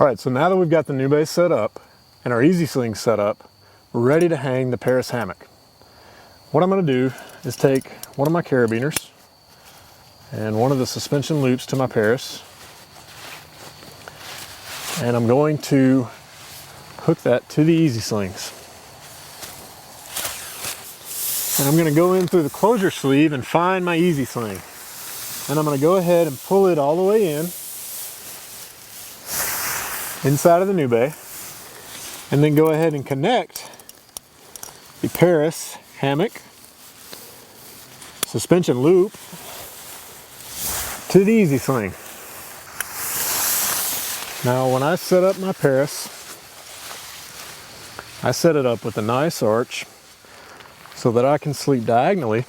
All right, so now that we've got the Nube set up and our Easy Sling set up, we're ready to hang the Paris hammock. What I'm going to do is take one of my carabiners and one of the suspension loops to my Paris, and I'm going to hook that to the Easy Slings. And I'm going to go in through the closure sleeve and find my Easy Sling. And I'm going to go ahead and pull it all the way in, inside of the Nube, and then go ahead and connect the Paris hammock suspension loop to the Easy Sling. Now when I set up my Paris, I set it up with a nice arch so that I can sleep diagonally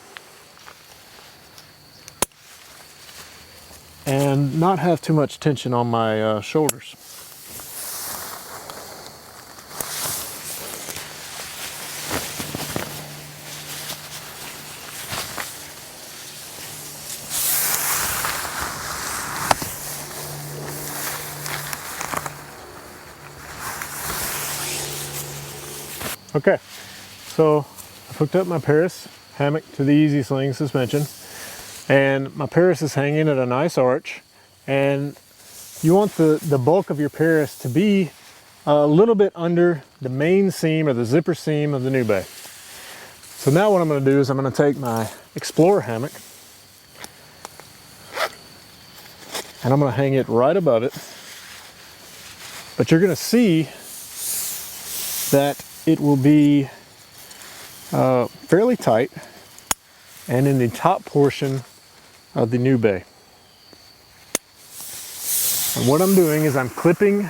and not have too much tension on my shoulders. Okay, so I've hooked up my Paris hammock to the Easy Sling suspension, and my Paris is hanging at a nice arch, and you want the bulk of your Paris to be a little bit under the main seam or the zipper seam of the Nube. So now what I'm going to do is I'm going to take my Explorer hammock and I'm going to hang it right above it, but you're going to see that it will be fairly tight and in the top portion of the Nube. And what I'm doing is I'm clipping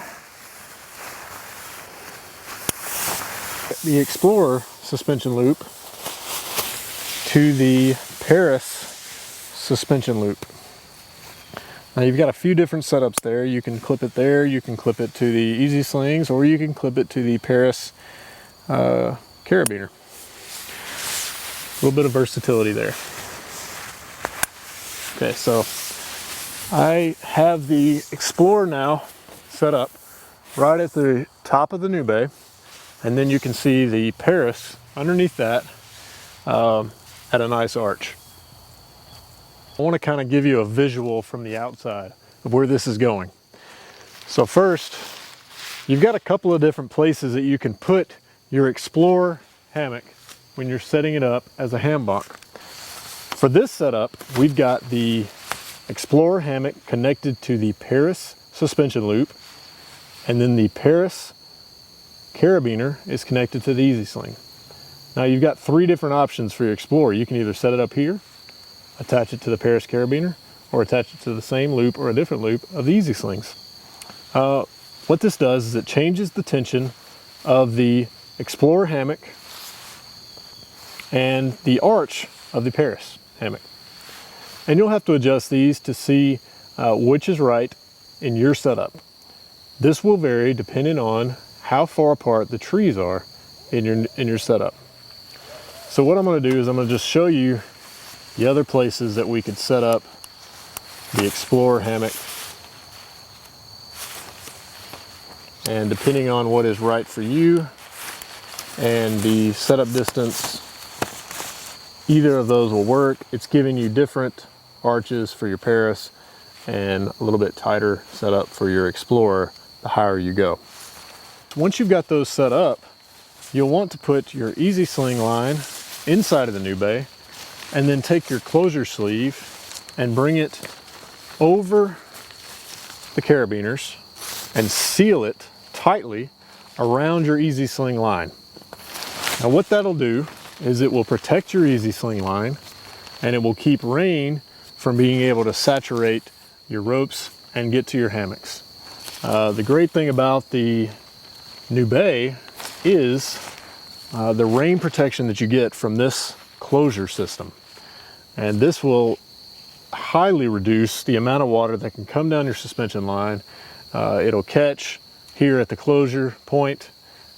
the Explorer suspension loop to the Paris suspension loop. Now you've got a few different setups there. You can clip it there, you can clip it to the Easy Slings, or you can clip it to the Paris carabiner. A little bit of versatility there. Okay, so I have the Explorer now set up right at the top of the Nube, and then you can see the Paris underneath that at a nice arch. I want to kind of give you a visual from the outside of where this is going. So first, you've got a couple of different places that you can put your Explorer hammock when you're setting it up as a hambunk. For this setup, we've got the Explorer hammock connected to the Paris suspension loop, and then the Paris carabiner is connected to the Easy Sling. Now you've got three different options for your Explorer. You can either set it up here, attach it to the Paris carabiner, or attach it to the same loop or a different loop of the Easy Slings. What this does is it changes the tension of the Explorer hammock and the arch of the Paris hammock. And you'll have to adjust these to see which is right in your setup. This will vary depending on how far apart the trees are in your setup. So what I'm going to do is I'm going to just show you the other places that we could set up the Explorer hammock. And depending on what is right for you and the setup distance, either of those will work. It's giving you different arches for your Paris and a little bit tighter setup for your Explorer the higher you go. Once you've got those set up, you'll want to put your Easy Sling line inside of the Nube, and then take your closure sleeve and bring it over the carabiners and seal it tightly around your Easy Sling line. Now what that'll do is it will protect your Easy Sling line, and it will keep rain from being able to saturate your ropes and get to your hammocks. The great thing about the Nube is the rain protection that you get from this closure system. And this will highly reduce the amount of water that can come down your suspension line. It'll catch here at the closure point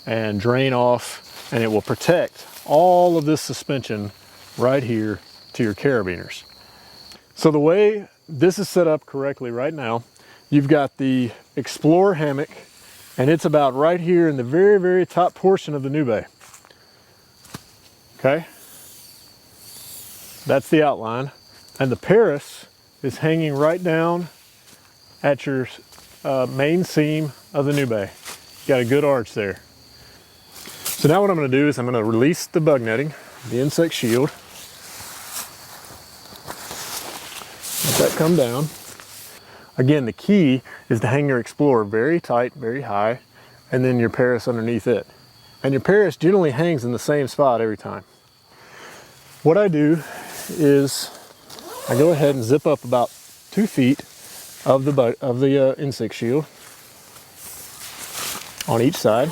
and drain off, and it will protect all of this suspension right here to your carabiners. So the way this is set up correctly right now, you've got the Explorer hammock And it's about right here in the very, very top portion of the Nube. Okay? That's the outline. And the Paris is hanging right down at your main seam of the Nube. You got a good arch there. So now what I'm going to do is I'm going to release the bug netting, the insect shield. Let that come down. Again, the key is to hang your Explorer very tight, very high, and then your Paris underneath it. And your Paris generally hangs in the same spot every time. What I do is I go ahead and zip up about 2 feet of the insect shield on each side.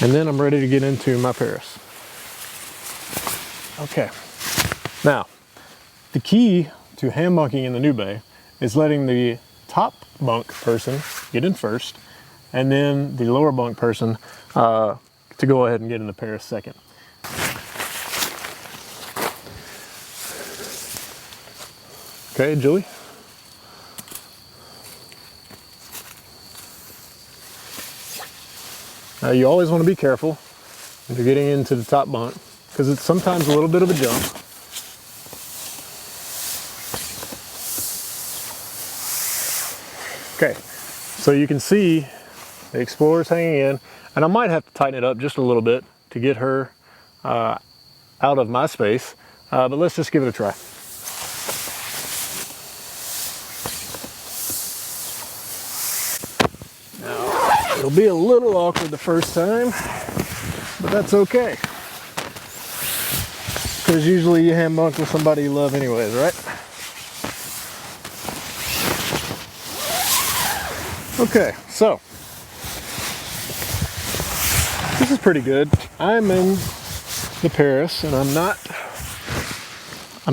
And then I'm ready to get into my Paris. Okay. Now, the key to hambunking in the Nube is letting the top bunk person get in first, and then the lower bunk person to go ahead and get in the Paris second. Okay, Julie? Now you always want to be careful if you're getting into the top bunk, because it's sometimes a little bit of a jump. Okay, so you can see the Explorer's hanging in, and I might have to tighten it up just a little bit to get her out of my space, but let's just give it a try. Now, it'll be a little awkward the first time, but that's okay. Because usually you hambunk with somebody you love anyways, right? Okay, so this is pretty good. I'm in the Paris, and I'm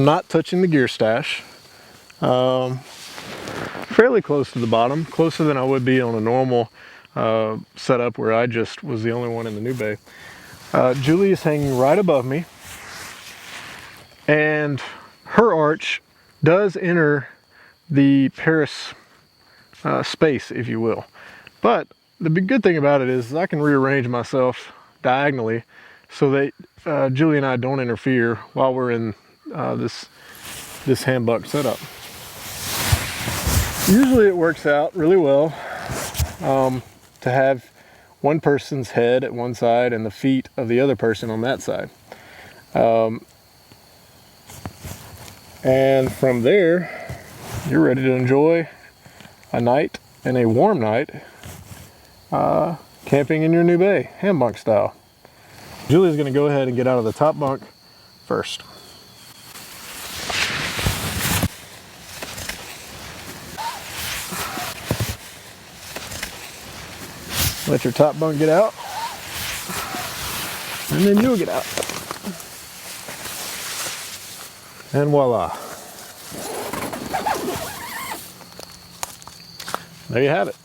not touching the gear stash. Fairly close to the bottom, closer than I would be on a normal setup where I just was the only one in the Nube. Julie is hanging right above me, and her arch does enter the Paris space, if you will. But the big good thing about it is I can rearrange myself diagonally so that Julie and I don't interfere while we're in this hambunk setup. Usually it works out really well to have one person's head at one side and the feet of the other person on that side. And from there, you're ready to enjoy a night, and a warm night, camping in your Nube, hambunk style. Julie's going to go ahead and get out of the top bunk first. Let your top bunk get out, and then you'll get out. And voila. There you have it.